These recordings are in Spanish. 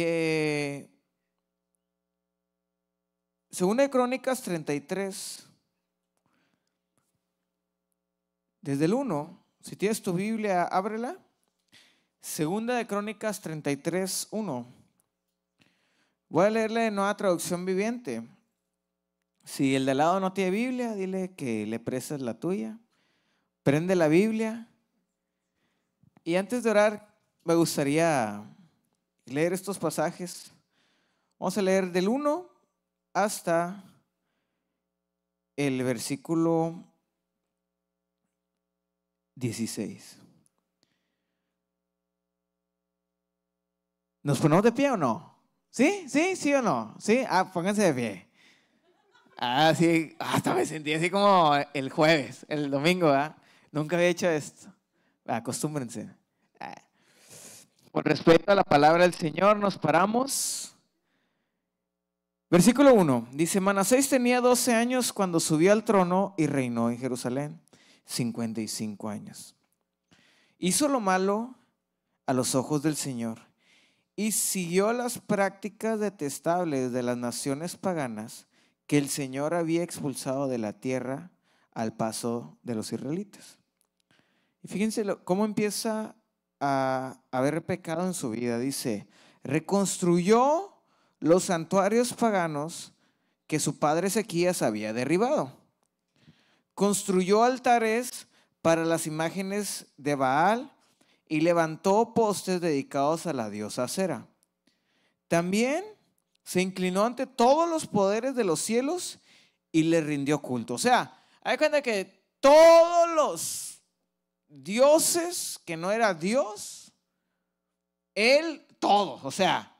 que Segunda de Crónicas 33, desde el 1, si tienes tu Biblia, ábrela. Segunda de Crónicas 33, 1. Voy a leerle de Nueva Traducción Viviente. Si el de al lado no tiene Biblia, dile que le prestes la tuya. Prende la Biblia. Y antes de orar, me gustaría leer estos pasajes. Vamos a leer del 1 hasta el versículo 16. ¿Nos ponemos de pie o no? ¿Sí? ¿Sí? ¿Sí o no? ¿Sí? Pónganse de pie. Sí. Hasta me sentí así como el jueves, el domingo, ¿verdad? Nunca había hecho esto. Acostúmbrense. Por respeto a la palabra del Señor, nos paramos. Versículo 1. Dice, Manasés tenía 12 años cuando subió al trono y reinó en Jerusalén 55 años. Hizo lo malo a los ojos del Señor y siguió las prácticas detestables de las naciones paganas que el Señor había expulsado de la tierra al paso de los israelitas. Y fíjense cómo empieza a haber pecado en su vida. Dice, reconstruyó los santuarios paganos que su padre Ezequías había derribado. Construyó altares para las imágenes de Baal y levantó postes dedicados a la diosa Acera. También se inclinó ante todos los poderes de los cielos y le rindió culto. O sea, hay cuenta que todos los dioses que no era Dios, él, todos, o sea,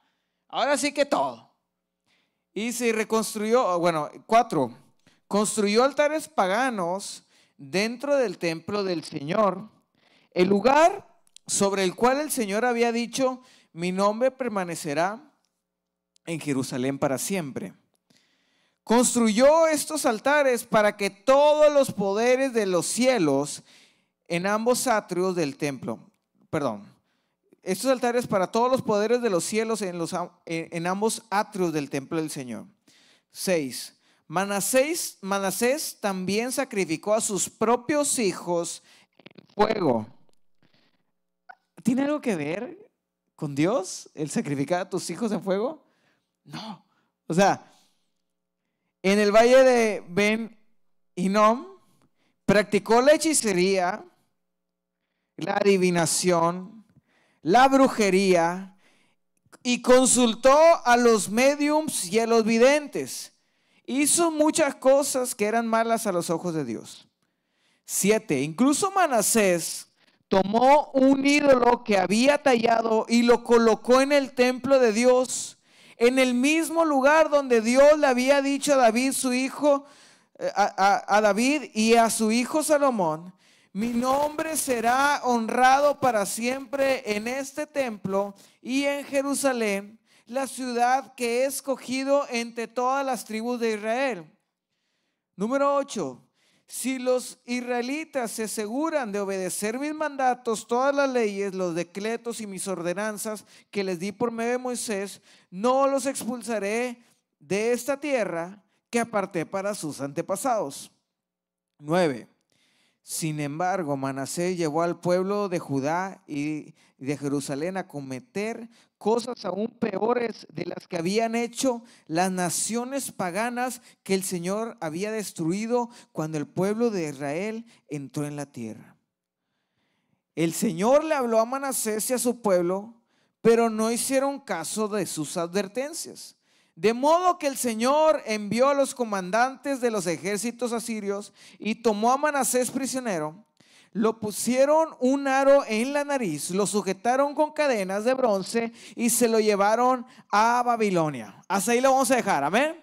ahora sí que todo. Y se reconstruyó, 4, construyó altares paganos dentro del templo del Señor, el lugar sobre el cual el Señor había dicho, mi nombre permanecerá en Jerusalén para siempre. Construyó estos altares para que todos los poderes de los cielos en ambos atrios del templo, estos altares para todos los poderes de los cielos en ambos atrios del templo del Señor. 6. Manasés también sacrificó a sus propios hijos en fuego. ¿Tiene algo que ver con Dios el sacrificar a tus hijos en fuego? No. O sea, en el valle de Ben Hinnom practicó la hechicería, la adivinación, la brujería y consultó a los médiums y a los videntes. Hizo muchas cosas que eran malas a los ojos de Dios. 7. Incluso Manasés tomó un ídolo que había tallado y lo colocó en el templo de Dios, en el mismo lugar donde Dios le había dicho a David, su hijo, a David y a su hijo Salomón, mi nombre será honrado para siempre en este templo y en Jerusalén, la ciudad que he escogido entre todas las tribus de Israel. Número 8. Si los israelitas se aseguran de obedecer mis mandatos, todas las leyes, los decretos y mis ordenanzas que les di por medio de Moisés, no los expulsaré de esta tierra que aparté para sus antepasados. 9. Sin embargo, Manasés llevó al pueblo de Judá y de Jerusalén a cometer cosas aún peores de las que habían hecho las naciones paganas que el Señor había destruido cuando el pueblo de Israel entró en la tierra. El Señor le habló a Manasés y a su pueblo, pero no hicieron caso de sus advertencias. De modo que el Señor envió a los comandantes de los ejércitos asirios y tomó a Manasés prisionero. Lo pusieron un aro en la nariz, lo sujetaron con cadenas de bronce y se lo llevaron a Babilonia. Hasta ahí lo vamos a dejar, amén.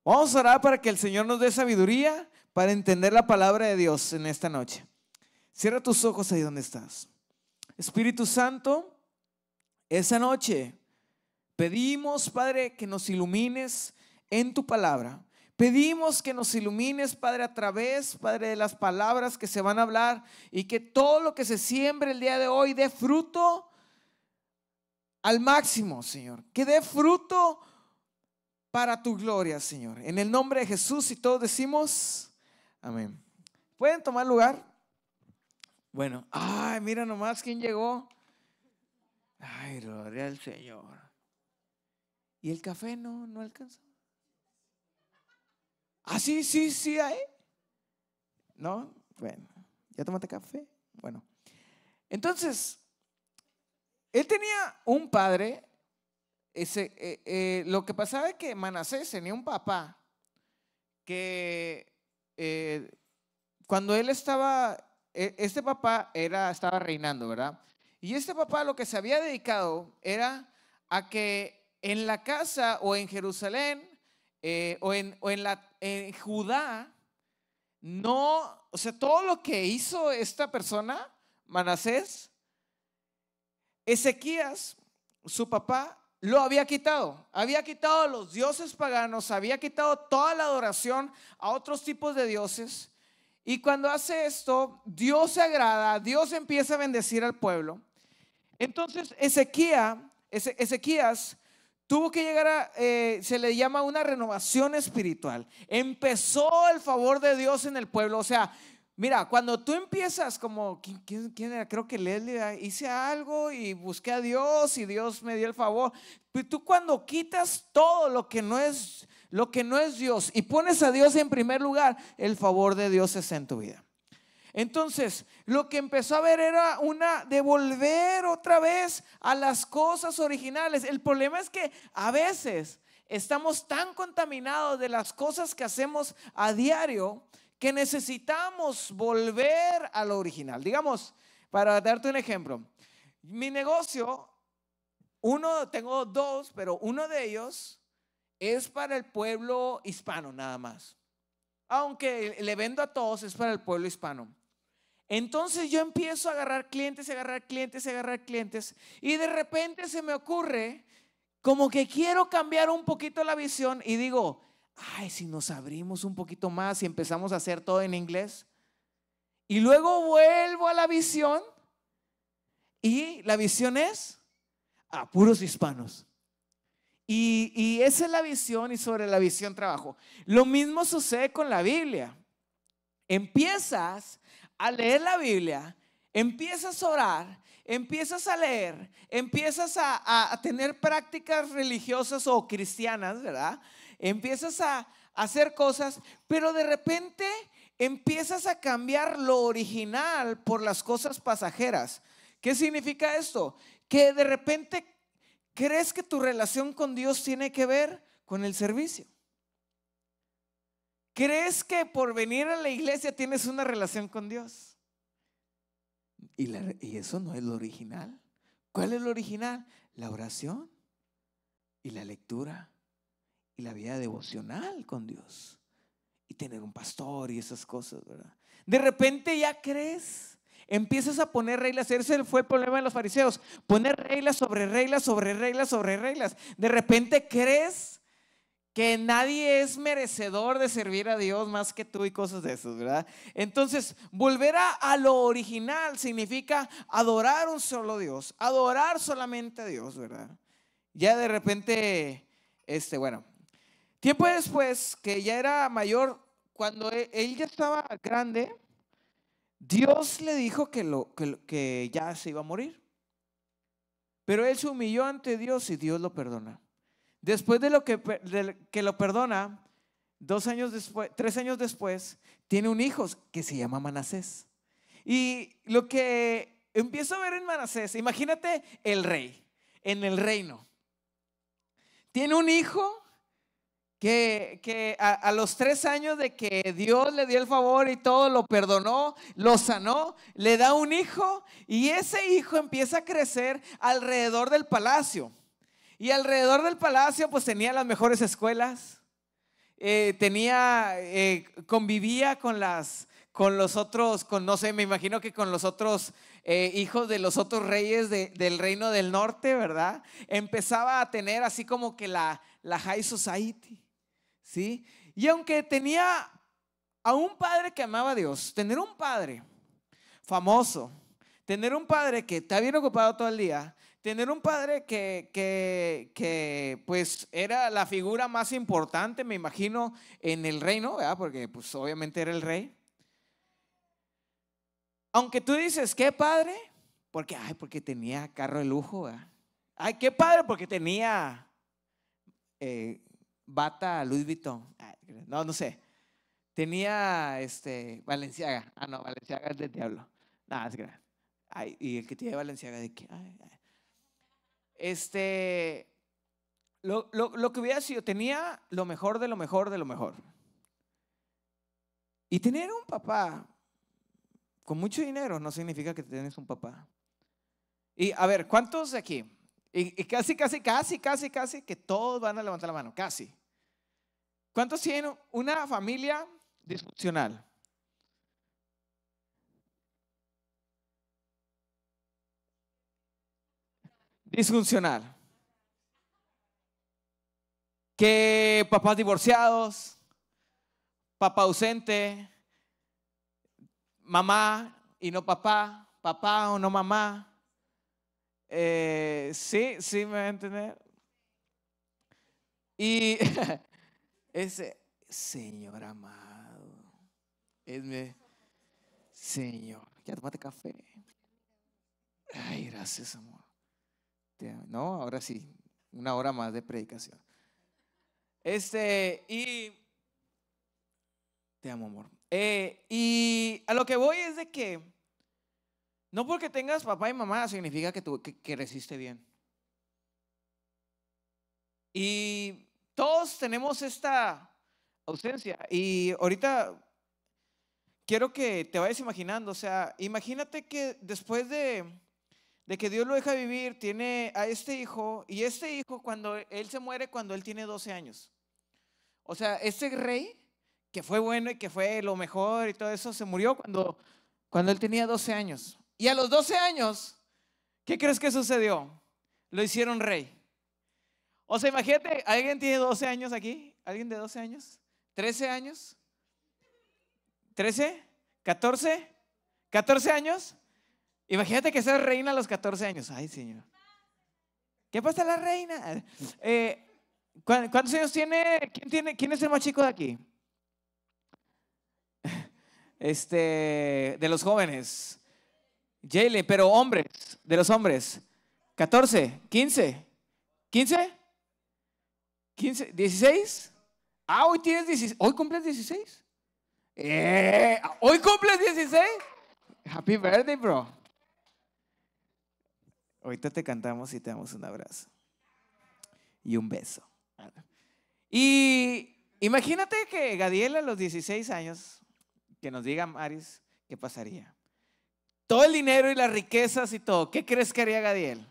Vamos a orar para que el Señor nos dé sabiduría para entender la palabra de Dios en esta noche. Cierra tus ojos ahí donde estás. Espíritu Santo, esa noche pedimos, Padre, que nos ilumines en tu palabra. Pedimos que nos ilumines, Padre, a través, Padre, de las palabras que se van a hablar y que todo lo que se siembre el día de hoy dé fruto al máximo, Señor. Que dé fruto para tu gloria, Señor. En el nombre de Jesús, y todos decimos amén. ¿Pueden tomar lugar? Bueno, ay, mira nomás quién llegó. Ay, gloria al Señor. ¿Y el café no alcanza? Ah, sí, hay. ¿No? Bueno, ¿ya tomaste café? Bueno, entonces, él tenía un padre. Lo que pasaba es que Manasés tenía un papá que cuando él estaba, este papá estaba reinando, ¿verdad? Y este papá lo que se había dedicado era a que en la casa o en Jerusalén en Judá, no, o sea, todo lo que hizo esta persona, Manasés, Ezequías, su papá, lo había quitado a los dioses paganos, había quitado toda la adoración a otros tipos de dioses. Y cuando hace esto, Dios se agrada, Dios empieza a bendecir al pueblo. Entonces Ezequías tuvo que llegar se le llama una renovación espiritual. Empezó el favor de Dios en el pueblo. O sea, mira, cuando tú empiezas como, ¿quién era? Creo que Leslie, hice algo y busqué a Dios y Dios me dio el favor. Pero tú cuando quitas todo lo que no es Dios y pones a Dios en primer lugar, el favor de Dios está en tu vida. Entonces, lo que empezó a ver era devolver otra vez a las cosas originales. El problema es que a veces estamos tan contaminados de las cosas que hacemos a diario que necesitamos volver a lo original. Digamos, para darte un ejemplo, mi negocio, tengo dos, pero uno de ellos es para el pueblo hispano nada más. Aunque le vendo a todos, es para el pueblo hispano. Entonces yo empiezo a agarrar clientes, y de repente se me ocurre como que quiero cambiar un poquito la visión y digo, ay, si nos abrimos un poquito más y empezamos a hacer todo en inglés. Y luego vuelvo a la visión y la visión es a puros hispanos. Y esa es la visión y sobre la visión trabajo. Lo mismo sucede con la Biblia. Empiezas a leer la Biblia, empiezas a orar, empiezas a leer, empiezas a tener prácticas religiosas o cristianas, ¿verdad? Empiezas a hacer cosas, pero de repente empiezas a cambiar lo original por las cosas pasajeras. ¿Qué significa esto? Que de repente crees que tu relación con Dios tiene que ver con el servicio. ¿Crees que por venir a la iglesia tienes una relación con Dios? Y eso no es lo original. ¿Cuál es lo original? La oración y la lectura y la vida devocional con Dios y tener un pastor y esas cosas, ¿verdad? De repente ya crees, empiezas a poner reglas. Ese fue el problema de los fariseos, poner reglas sobre reglas sobre reglas sobre reglas. De repente crees que nadie es merecedor de servir a Dios más que tú y cosas de esas, ¿verdad? Entonces, volver a lo original significa adorar un solo Dios, adorar solamente a Dios, ¿verdad? Ya de repente, bueno, tiempo después, que ya era mayor, cuando él ya estaba grande, Dios le dijo que ya se iba a morir. Pero él se humilló ante Dios y Dios lo perdona. Después de que lo perdona, 3 años después, tiene un hijo que se llama Manasés. Y lo que empiezo a ver en Manasés, imagínate el rey en el reino. Tiene un hijo que a los 3 años de que Dios le dio el favor y todo, lo perdonó, lo sanó, le da un hijo y ese hijo empieza a crecer alrededor del palacio. Y alrededor del palacio pues tenía las mejores escuelas, convivía con los otros, no sé, me imagino que con los otros hijos de los otros reyes del reino del norte, ¿verdad? Empezaba a tener así como que la high society, ¿sí? Y aunque tenía a un padre que amaba a Dios, tener un padre famoso, tener un padre que está bien ocupado todo el día, tener un padre que pues era la figura más importante, me imagino, en el reino, ¿verdad? Porque pues obviamente era el rey. Aunque tú dices, ¿qué padre? Porque, ay, porque tenía carro de lujo, ¿verdad? Ay, qué padre, porque tenía bata Louis Vuitton. Ay, no, no sé. Tenía Balenciaga. Ah, no, Balenciaga es del diablo. Nada, es grave. Ay, y el que tiene Balenciaga de que, ay, ay. Lo que hubiera sido, tenía lo mejor de lo mejor de lo mejor. Y tener un papá con mucho dinero no significa que tienes un papá. Y a ver, ¿cuántos de aquí? Y casi que todos van a levantar la mano, casi. ¿Cuántos tienen una familia disfuncional? Disfuncional. Que papás divorciados, papá ausente, mamá y no papá, papá o no mamá. Sí, sí me va a entender. Y ese Señor amado, esme, Señor, ya tómate café. Ay, gracias, amor. No, ahora sí, una hora más de predicación. Y te amo, amor. Y a lo que voy es de que no porque tengas papá y mamá significa que creciste bien. Y todos tenemos esta ausencia. Y ahorita quiero que te vayas imaginando, o sea, imagínate que después de que Dios lo deja vivir, tiene a este hijo, y este hijo cuando él se muere cuando él tiene 12 años. O sea, este rey, que fue bueno y que fue lo mejor y todo eso, se murió cuando él tenía 12 años. Y a los 12 años, ¿qué crees que sucedió? Lo hicieron rey. O sea, imagínate, ¿alguien tiene 12 años aquí? ¿Alguien de 12 años? ¿13 años? ¿13? ¿14? ¿14 años? Imagínate que seas reina a los 14 años. Ay, Señor. ¿Qué pasa la reina? ¿Cuántos años tiene? ¿Quién es el más chico de aquí? De los jóvenes. Jaylen, pero hombres, de los hombres. 14, 15, 15, 15, 16. Ah, hoy tienes 16. ¿Hoy cumples 16? ¿Hoy cumples 16? Happy birthday, bro. Ahorita te cantamos y te damos un abrazo y un beso. Y imagínate que Gadiel a los 16 años, que nos diga Maris, ¿qué pasaría? Todo el dinero y las riquezas y todo, ¿qué crees que haría Gadiel?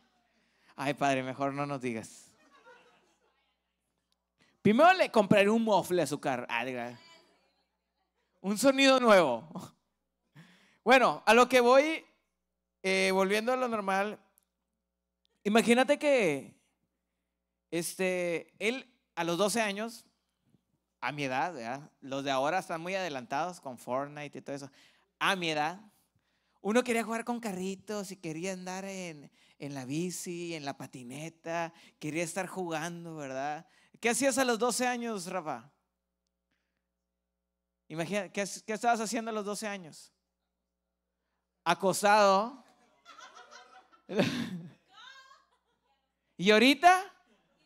Ay, padre, mejor no nos digas. Primero le compraré un mofle a su carro. Un sonido nuevo. Bueno, a lo que voy, volviendo a lo normal, imagínate que él a los 12 años, a mi edad, ¿verdad? Los de ahora están muy adelantados con Fortnite y todo eso. A mi edad, uno quería jugar con carritos y quería andar en la bici, en la patineta, quería estar jugando, ¿verdad? ¿Qué hacías a los 12 años, Rafa? Imagina, ¿qué estabas haciendo a los 12 años? Acosado. ¿Y ahorita?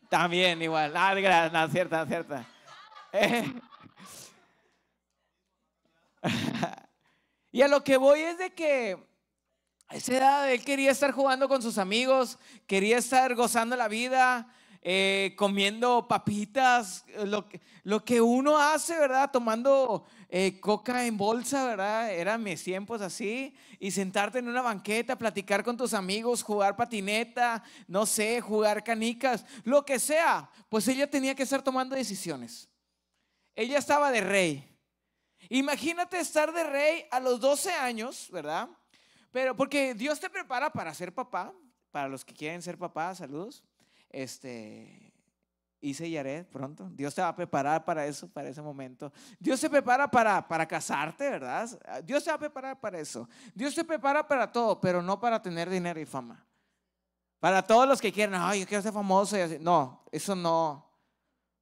También igual. No, cierta, cierta. Y a lo que voy es de que a esa edad él quería estar jugando con sus amigos, quería estar gozando la vida, comiendo papitas, lo que uno hace, ¿verdad? Tomando coca en bolsa, ¿verdad? Eran mis tiempos así. Y sentarte en una banqueta, platicar con tus amigos, jugar patineta, no sé, jugar canicas, lo que sea. Pues ella tenía que estar tomando decisiones. Ella estaba de rey. Imagínate estar de rey a los 12 años, ¿verdad? Pero porque Dios te prepara para ser papá. Para los que quieren ser papá, saludos. Hice y haré pronto. Dios te va a preparar para eso, para ese momento. Dios te prepara para casarte, ¿verdad? Dios te va a preparar para eso. Dios te prepara para todo, pero no para tener dinero y fama. Para todos los que quieren, ay, yo quiero ser famoso y así. No, eso no.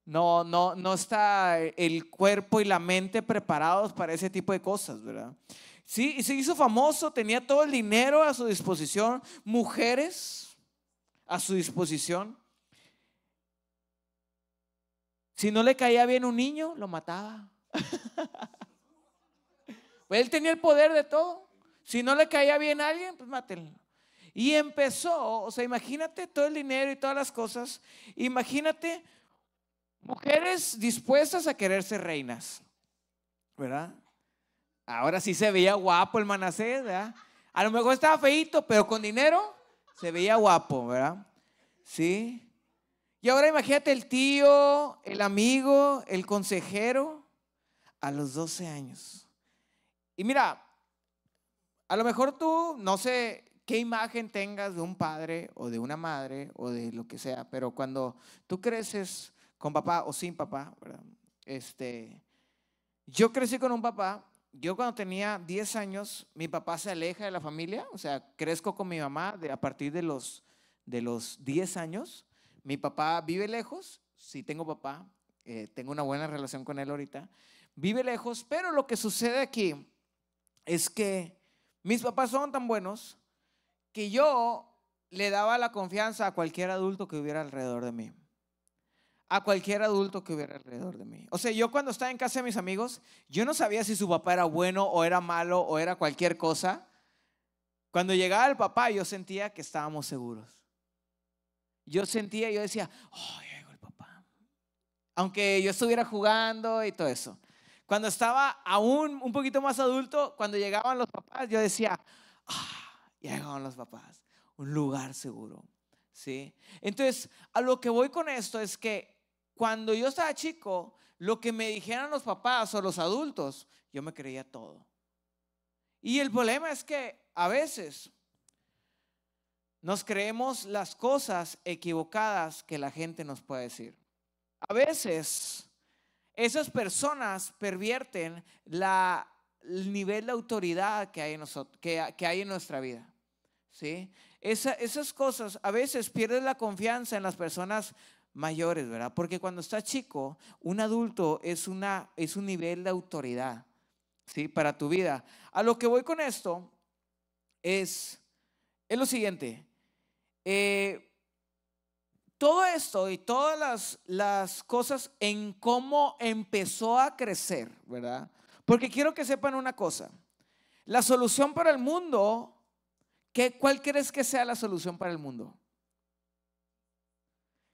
No está el cuerpo y la mente preparados para ese tipo de cosas, ¿verdad? Sí, y se hizo famoso, tenía todo el dinero a su disposición, mujeres a su disposición. Si no le caía bien un niño, lo mataba. Pues él tenía el poder de todo. Si no le caía bien a alguien, pues mátenlo. Y empezó, o sea, imagínate todo el dinero y todas las cosas. Imagínate mujeres dispuestas a querer ser reinas, ¿verdad? Ahora sí se veía guapo el Manasés, ¿verdad? A lo mejor estaba feíto, pero con dinero se veía guapo, ¿verdad? Sí. Y ahora imagínate el tío, el amigo, el consejero a los 12 años. Y mira, a lo mejor tú, no sé qué imagen tengas de un padre o de una madre o de lo que sea, pero cuando tú creces con papá o sin papá, ¿verdad? Yo crecí con un papá. Yo cuando tenía 10 años, mi papá se aleja de la familia, o sea, crezco con mi mamá a partir de los 10 años. Mi papá vive lejos, sí tengo papá, tengo una buena relación con él ahorita, vive lejos, pero lo que sucede aquí es que mis papás son tan buenos que yo le daba la confianza a cualquier adulto que hubiera alrededor de mí. A cualquier adulto que hubiera alrededor de mí. O sea, yo cuando estaba en casa de mis amigos, yo no sabía si su papá era bueno o era malo o era cualquier cosa. Cuando llegaba el papá, yo sentía que estábamos seguros. Yo decía, oh, ya llegó el papá. Aunque yo estuviera jugando y todo eso. Cuando estaba aún un poquito más adulto, cuando llegaban los papás, yo decía, ya llegaron los papás. Un lugar seguro. ¿Sí? Entonces, a lo que voy con esto es que cuando yo estaba chico, lo que me dijeran los papás o los adultos, yo me creía todo. Y el problema es que a veces nos creemos las cosas equivocadas que la gente nos puede decir. A veces esas personas pervierten el nivel de autoridad que hay en nosotros, que hay en nuestra vida. ¿Sí? Esas cosas a veces pierdes la confianza en las personas mayores, ¿verdad? Porque cuando estás chico, un adulto es un nivel de autoridad, ¿sí? Para tu vida. A lo que voy con esto es lo siguiente. Todo esto y todas las cosas en cómo empezó a crecer, ¿verdad? Porque quiero que sepan una cosa. La solución para el mundo, ¿cuál crees que sea la solución para el mundo?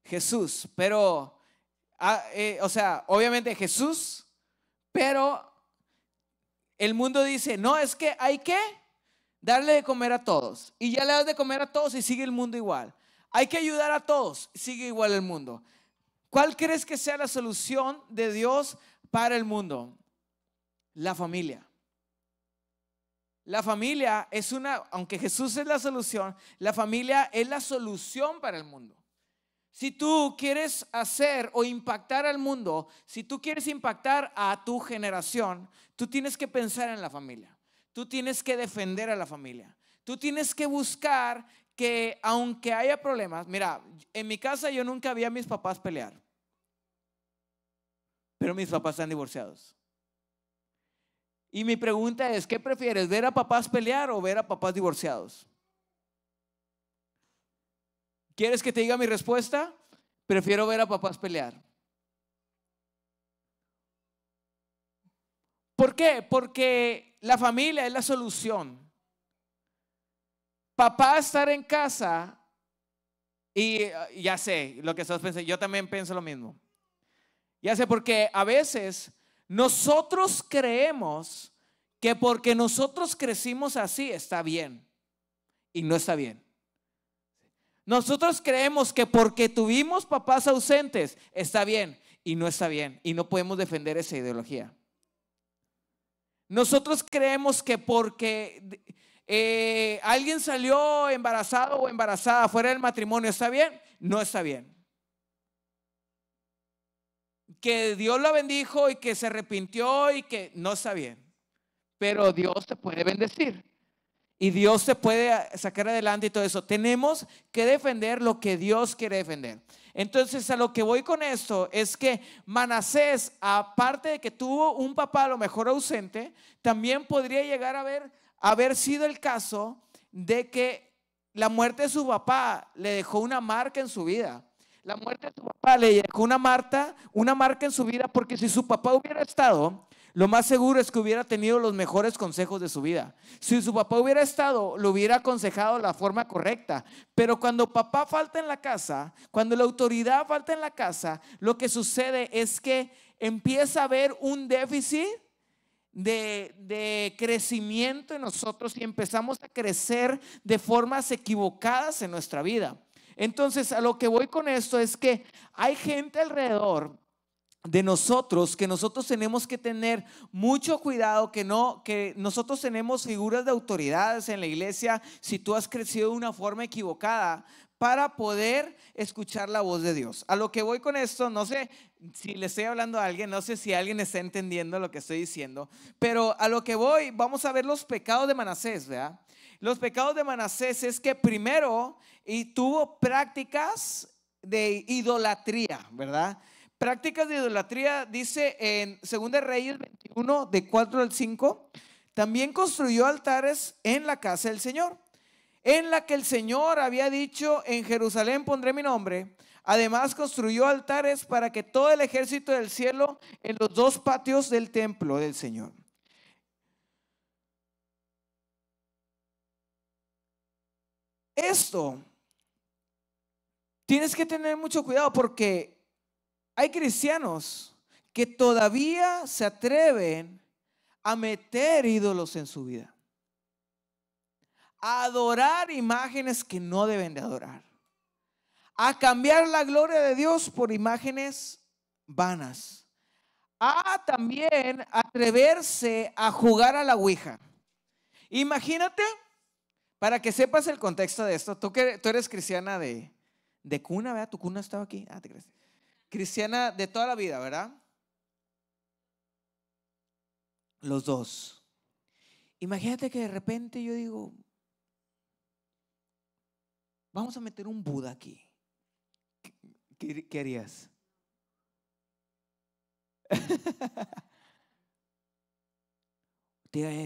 Jesús, pero, o sea, obviamente Jesús, pero el mundo dice, no, es que hay que darle de comer a todos. Y ya le das de comer a todos y sigue el mundo igual. Hay que ayudar a todos, sigue igual el mundo. ¿Cuál crees que sea la solución de Dios para el mundo? La familia. La familia es aunque Jesús es la solución, la familia es la solución para el mundo. Si tú quieres hacer o impactar al mundo, si tú quieres impactar a tu generación, tú tienes que pensar en la familia. Tú tienes que defender a la familia. Tú tienes que buscar que aunque haya problemas, mira, en mi casa yo nunca vi a mis papás pelear, pero mis papás están divorciados. Y mi pregunta es, ¿qué prefieres? ¿Ver a papás pelear o ver a papás divorciados? ¿Quieres que te diga mi respuesta? Prefiero ver a papás pelear. ¿Por qué? Porque la familia es la solución. Papá estar en casa, y ya sé lo que estás pensando, yo también pienso lo mismo. Ya sé, porque a veces nosotros creemos que porque nosotros crecimos así está bien, y no está bien. Nosotros creemos que porque tuvimos papás ausentes está bien, y no está bien, y no podemos defender esa ideología. Nosotros creemos que porque alguien salió embarazado o embarazada fuera del matrimonio está bien, no está bien. Que Dios la bendijo y que se arrepintió y que no está bien, pero Dios te puede bendecir. y Dios te puede sacar adelante y todo eso. Tenemos que defender lo que Dios quiere defender. Entonces, a lo que voy con esto es que Manasés, aparte de que tuvo un papá a lo mejor ausente, también podría llegar a haber sido el caso de que la muerte de su papá le dejó una marca en su vida. La muerte de su papá le dejó una marca en su vida, porque si su papá hubiera estado, lo más seguro es que hubiera tenido los mejores consejos de su vida. Si su papá hubiera estado, lo hubiera aconsejado de la forma correcta. Pero cuando papá falta en la casa, cuando la autoridad falta en la casa, lo que sucede es que empieza a haber un déficit de crecimiento en nosotros y empezamos a crecer de formas equivocadas en nuestra vida. Entonces, a lo que voy con esto es que hay gente alrededor de nosotros que nosotros tenemos que tener mucho cuidado, que nosotros tenemos figuras de autoridades en la iglesia si tú has crecido de una forma equivocada, para poder escuchar la voz de Dios. A lo que voy con esto, no sé si le estoy hablando a alguien, no sé si alguien está entendiendo lo que estoy diciendo, pero a lo que voy, vamos a ver los pecados de Manasés, ¿verdad? Los pecados de Manasés es que primero tuvo prácticas de idolatría, ¿verdad? Prácticas de idolatría, dice en 2 Reyes 21, de 4 al 5, también construyó altares en la casa del Señor, en la que el Señor había dicho: en Jerusalén pondré mi nombre. Además construyó altares para que todo el ejército del cielo en los dos patios del templo del Señor. Esto tienes que tener mucho cuidado, porque hay cristianos que todavía se atreven a meter ídolos en su vida, a adorar imágenes que no deben de adorar, a cambiar la gloria de Dios por imágenes vanas, a también atreverse a jugar a la ouija. Imagínate, para que sepas el contexto de esto, tú eres cristiana de cuna, ¿verdad? Tu cuna estaba aquí. Te crees. Cristiana de toda la vida, ¿verdad? Los dos. Imagínate que de repente yo digo: vamos a meter un Buda aquí. ¿Qué harías?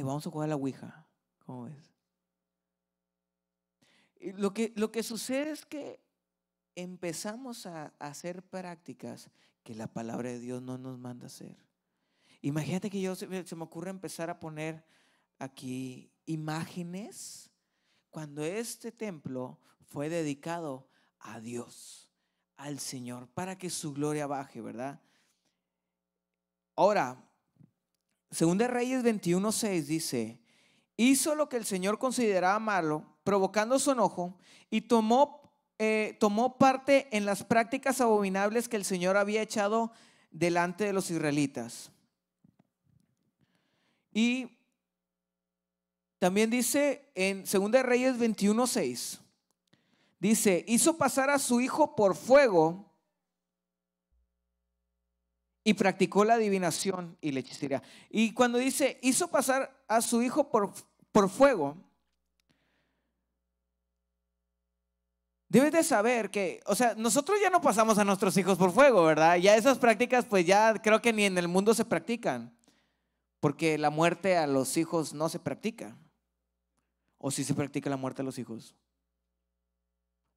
Vamos a jugar a la ouija. ¿Cómo ves? Y lo que sucede es que empezamos a hacer prácticas que la palabra de Dios no nos manda a hacer. Imagínate que se me ocurre empezar a poner aquí imágenes cuando este templo fue dedicado a Dios, al Señor, para que su gloria baje, ¿verdad? Ahora, 2 Reyes 21:6 dice: hizo lo que el Señor consideraba malo, provocando su enojo, y tomó parte en las prácticas abominables que el Señor había echado delante de los israelitas. Y también dice en 2 Reyes 21:6, dice: hizo pasar a su hijo por fuego y practicó la adivinación y la hechicería. Y cuando dice hizo pasar a su hijo por fuego, debes de saber que, o sea, nosotros ya no pasamos a nuestros hijos por fuego, ¿verdad? Ya esas prácticas pues ya creo que ni en el mundo se practican, porque la muerte a los hijos no se practica. ¿O sí se practica la muerte a los hijos?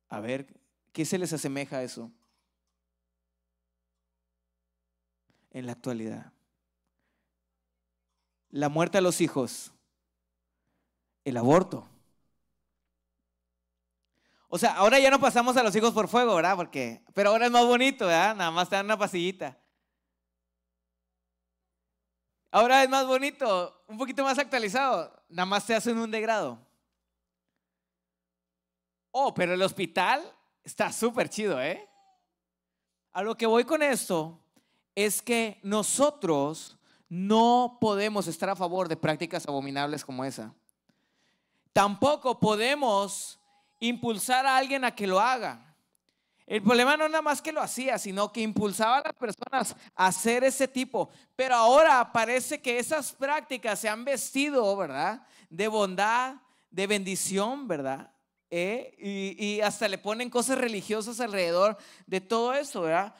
A ver, ¿qué se les asemeja a eso en la actualidad? La muerte a los hijos, el aborto. O sea, ahora ya no pasamos a los hijos por fuego, ¿verdad? Pero ahora es más bonito, ¿verdad? Nada más te dan una pastillita. Ahora es más bonito, un poquito más actualizado. Nada más te hacen un degrado. Oh, pero el hospital está súper chido, ¿eh? A lo que voy con esto es que nosotros no podemos estar a favor de prácticas abominables como esa. Tampoco podemos impulsar a alguien a que lo haga. El problema no nada más que lo hacía, sino que impulsaba a las personas a hacer ese tipo. Pero ahora parece que esas prácticas se han vestido, ¿verdad?, de bondad, de bendición, ¿verdad? Y hasta le ponen cosas religiosas alrededor de todo eso, ¿verdad?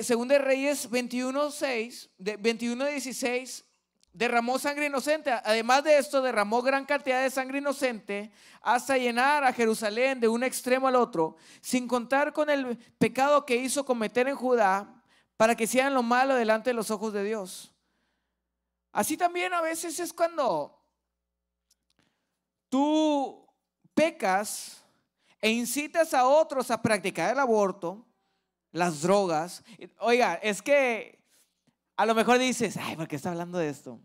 Segunda de Reyes 21:6, 21:16, derramó sangre inocente. Además de esto, derramó gran cantidad de sangre inocente hasta llenar a Jerusalén de un extremo al otro, sin contar con el pecado que hizo cometer en Judá, para que hicieran lo malo delante de los ojos de Dios. Así también a veces es cuando tú pecas e incitas a otros a practicar el aborto, las drogas. Oiga, es que a lo mejor dices, ay, ¿por qué está hablando de esto?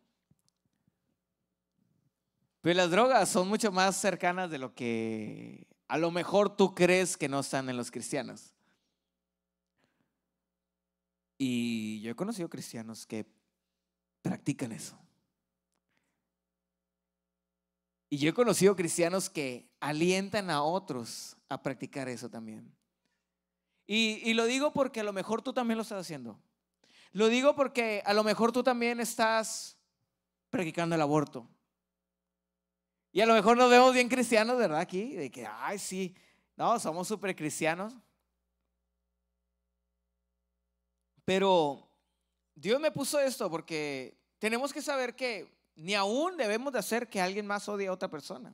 Pero las drogas son mucho más cercanas de lo que a lo mejor tú crees que no están en los cristianos. Y yo he conocido cristianos que practican eso. Y yo he conocido cristianos que alientan a otros a practicar eso también. Y lo digo porque a lo mejor tú también lo estás haciendo. Lo digo porque a lo mejor tú también estás practicando el aborto. Y a lo mejor nos vemos bien cristianos, ¿verdad? Aquí, de que, ay, sí, no, somos súper cristianos. Pero Dios me puso esto porque tenemos que saber que ni aún debemos de hacer que alguien más odie a otra persona.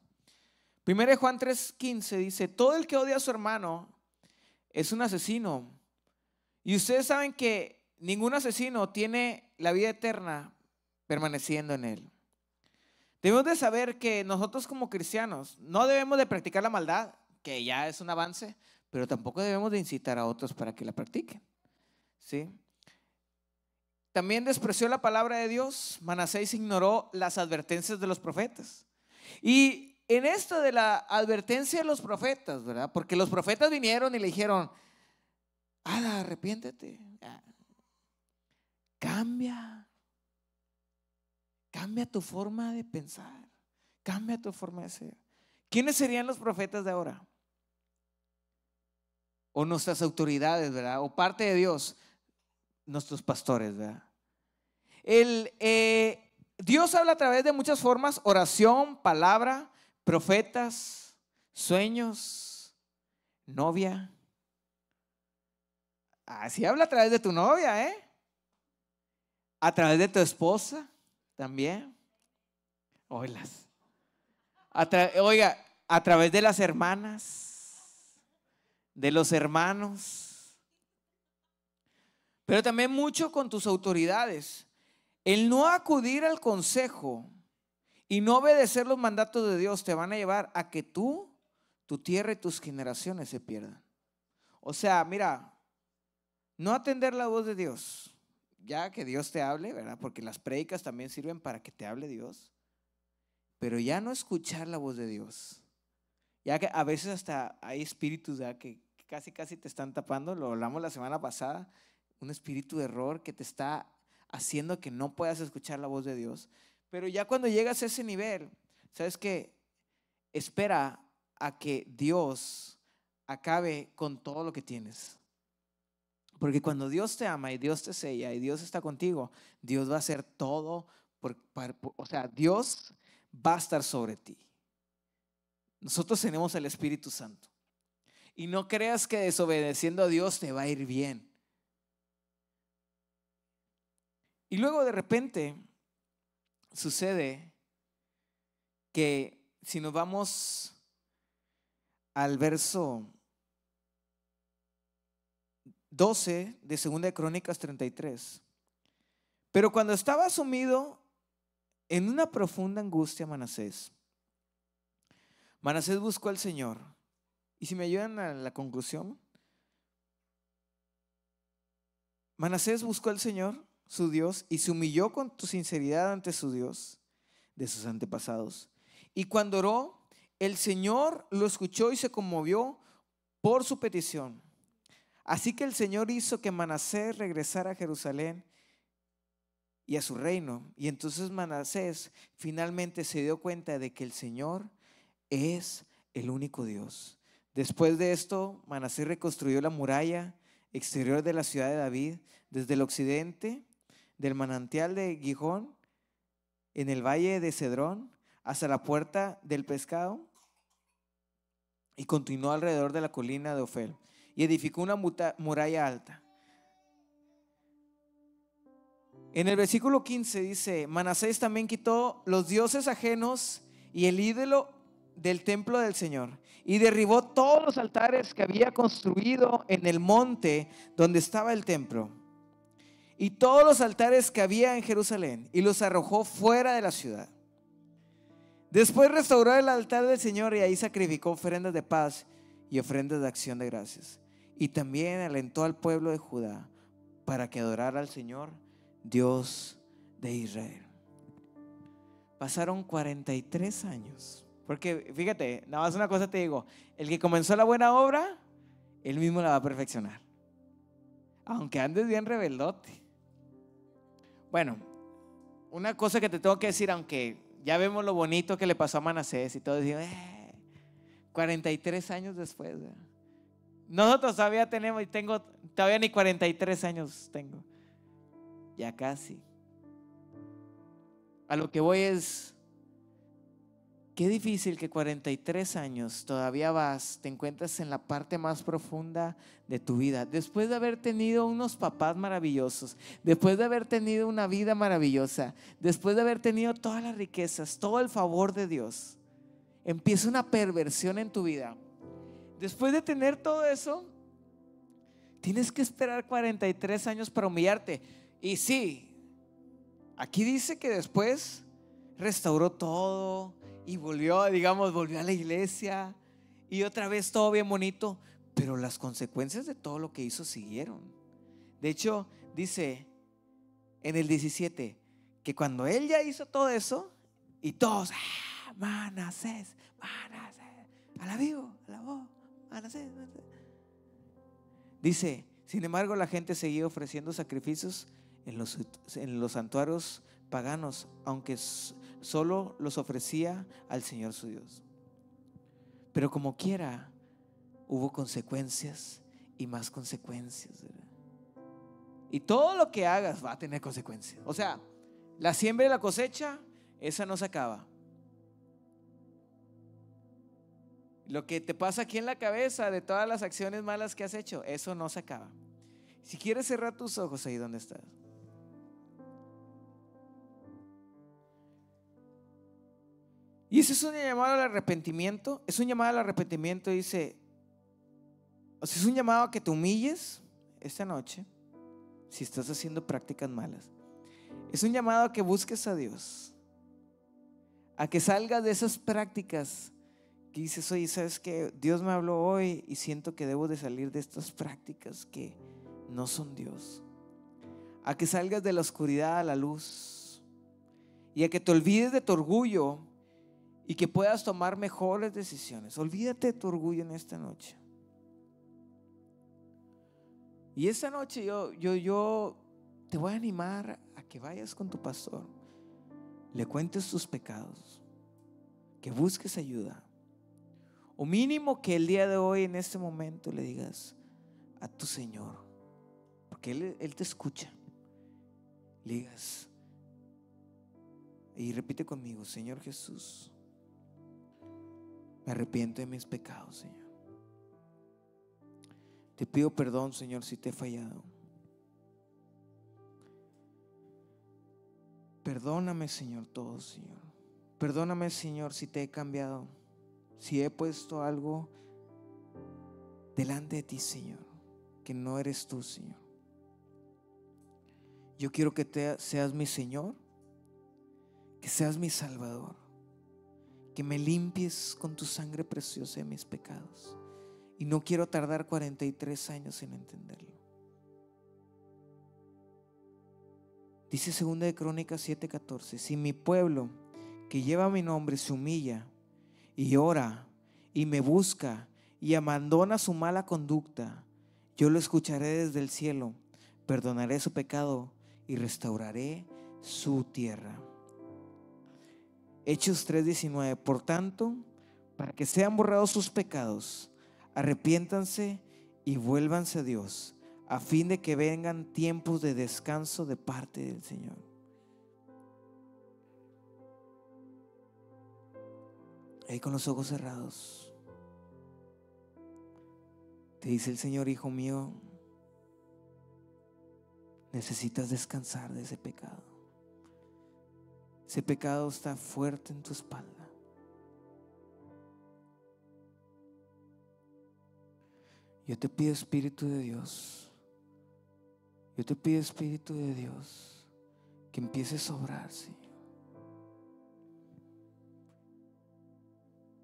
1 Juan 3:15 dice, todo el que odia a su hermano es un asesino. Y ustedes saben que ningún asesino tiene la vida eterna permaneciendo en él. Debemos de saber que nosotros como cristianos no debemos de practicar la maldad, que ya es un avance, pero tampoco debemos de incitar a otros para que la practiquen. ¿Sí? También despreció la palabra de Dios. Manasés ignoró las advertencias de los profetas. Y en esto de la advertencia de los profetas, ¿verdad? Porque los profetas vinieron y le dijeron, arrepiéntete, cambia tu forma de pensar, cambia tu forma de ser. ¿Quiénes serían los profetas de ahora? O nuestras autoridades, ¿verdad? O parte de Dios, nuestros pastores, ¿verdad? Dios habla a través de muchas formas: oración, palabra, profetas, sueños, novia. Así habla a través de tu novia, a través de tu esposa también. Oilas. Oiga, a través de las hermanas, de los hermanos, pero también mucho con tus autoridades. El no acudir al consejo y no obedecer los mandatos de Dios te van a llevar a que tu tierra y tus generaciones se pierdan. O sea, mira, no atender la voz de Dios, ya que Dios te hable, ¿verdad? Porque las prédicas también sirven para que te hable Dios. Pero ya no escuchar la voz de Dios. Ya que a veces hasta hay espíritus, ¿verdad?, que casi te están tapando. Lo hablamos la semana pasada. Un espíritu de error que te está haciendo que no puedas escuchar la voz de Dios. Pero ya cuando llegas a ese nivel, ¿sabes qué? Espera a que Dios acabe con todo lo que tienes. Porque cuando Dios te ama y Dios te sella y Dios está contigo, Dios va a hacer todo. O sea, Dios va a estar sobre ti. Nosotros tenemos el Espíritu Santo. Y no creas que desobedeciendo a Dios te va a ir bien. Y luego de repente sucede que si nos vamos al verso 12 de 2 de Crónicas 33. Pero cuando estaba sumido en una profunda angustia, Manasés buscó al Señor. Y si me ayudan a la conclusión, Manasés buscó al Señor, su Dios, y se humilló con tu sinceridad ante su Dios de sus antepasados. Y cuando oró, el Señor lo escuchó y se conmovió por su petición. Así que el Señor hizo que Manasés regresara a Jerusalén y a su reino. Y entonces Manasés finalmente se dio cuenta de que el Señor es el único Dios. Después de esto, Manasés reconstruyó la muralla exterior de la ciudad de David, desde el occidente del manantial de Gijón, en el valle de Cedrón, hasta la puerta del pescado y continuó alrededor de la colina de Ofel y edificó una muralla alta. En el versículo 15 dice: Manasés también quitó los dioses ajenos y el ídolo del templo del Señor y derribó todos los altares que había construido en el monte donde estaba el templo y todos los altares que había en Jerusalén y los arrojó fuera de la ciudad. Después restauró el altar del Señor y ahí sacrificó ofrendas de paz y ofrendas de acción de gracias. Y también alentó al pueblo de Judá para que adorara al Señor, Dios de Israel. Pasaron 43 años. Porque fíjate, nada más una cosa te digo: el que comenzó la buena obra, él mismo la va a perfeccionar. Aunque andes bien rebeldote. Bueno, una cosa que te tengo que decir, aunque ya vemos lo bonito que le pasó a Manasés y todo, digo, 43 años después. Nosotros todavía tenemos, y tengo, todavía ni 43 años tengo. Ya casi. A lo que voy es, qué difícil que 43 años todavía te encuentras en la parte más profunda de tu vida. Después de haber tenido unos papás maravillosos, después de haber tenido una vida maravillosa, después de haber tenido todas las riquezas, todo el favor de Dios, empieza una perversión en tu vida. Después de tener todo eso, tienes que esperar 43 años para humillarte. Y sí, aquí dice que después restauró todo y volvió a la iglesia y otra vez todo bien bonito, pero las consecuencias de todo lo que hizo siguieron. De hecho, dice en el 17 que cuando él ya hizo todo eso y todos, Manasés, alabó, Manasés. Dice, sin embargo, la gente seguía ofreciendo sacrificios en los santuarios paganos, aunque solo los ofrecía al Señor su Dios. Pero como quiera, hubo consecuencias y más consecuencias, ¿verdad? Y todo lo que hagas va a tener consecuencias. O sea, la siembra y la cosecha, esa no se acaba. Lo que te pasa aquí en la cabeza de todas las acciones malas que has hecho, eso no se acaba. Si quieres cerrar tus ojos ahí donde estás. Y ese es un llamado al arrepentimiento. Es un llamado al arrepentimiento, dice. O sea, es un llamado a que te humilles esta noche si estás haciendo prácticas malas. Es un llamado a que busques a Dios, a que salgas de esas prácticas que dices, oye, ¿sabes qué? Dios me habló hoy y siento que debo de salir de estas prácticas que no son Dios. A que salgas de la oscuridad a la luz y a que te olvides de tu orgullo y que puedas tomar mejores decisiones. Olvídate de tu orgullo en esta noche. Y esta noche yo te voy a animar a que vayas con tu pastor, le cuentes tus pecados, que busques ayuda. O mínimo que el día de hoy, en este momento, le digas a tu Señor, porque Él te escucha. Le digas y repite conmigo: Señor Jesús, me arrepiento de mis pecados, Señor. Te pido perdón, Señor, si te he fallado. Perdóname, Señor, todo, Señor. Perdóname, Señor, si te he cambiado, si he puesto algo delante de ti, Señor, que no eres tú, Señor. Yo quiero que seas mi Señor, que seas mi Salvador, que me limpies con tu sangre preciosa de mis pecados. Y no quiero tardar 43 años en entenderlo. Dice 2 de Crónicas 7:14: si mi pueblo que lleva mi nombre se humilla y ora y me busca y abandona su mala conducta, yo lo escucharé desde el cielo, perdonaré su pecado y restauraré su tierra. Hechos 3:19: por tanto, para que sean borrados sus pecados, arrepiéntanse y vuélvanse a Dios, a fin de que vengan tiempos de descanso de parte del Señor. ahí con los ojos cerrados, te dice el Señor: hijo mío, necesitas descansar de ese pecado. Ese pecado está fuerte en tu espalda. Yo te pido, Espíritu de Dios, yo te pido, Espíritu de Dios, que empieces a obrar, Señor.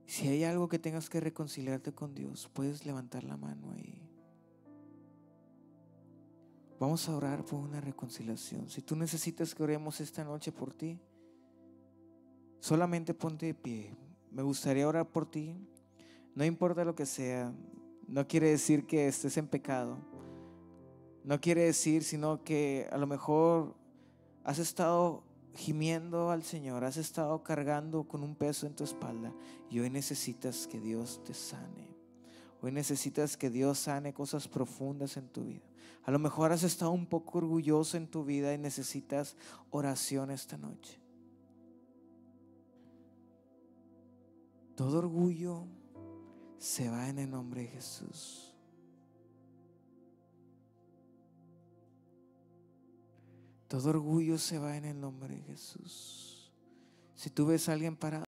Si hay algo que tengas que reconciliarte con Dios, puedes levantar la mano ahí. Vamos a orar por una reconciliación. Si tú necesitas que oremos esta noche por ti, solamente ponte de pie. Me gustaría orar por ti. No importa lo que sea. No quiere decir que estés en pecado. No quiere decir, sino que a lo mejor has estado gimiendo al Señor, has estado cargando con un peso en tu espalda y hoy necesitas que Dios te sane. Hoy necesitas que Dios sane cosas profundas en tu vida. A lo mejor has estado un poco orgulloso en tu vida y necesitas oración esta noche. Todo orgullo se va en el nombre de Jesús. Todo orgullo se va en el nombre de Jesús. Si tú ves a alguien parado,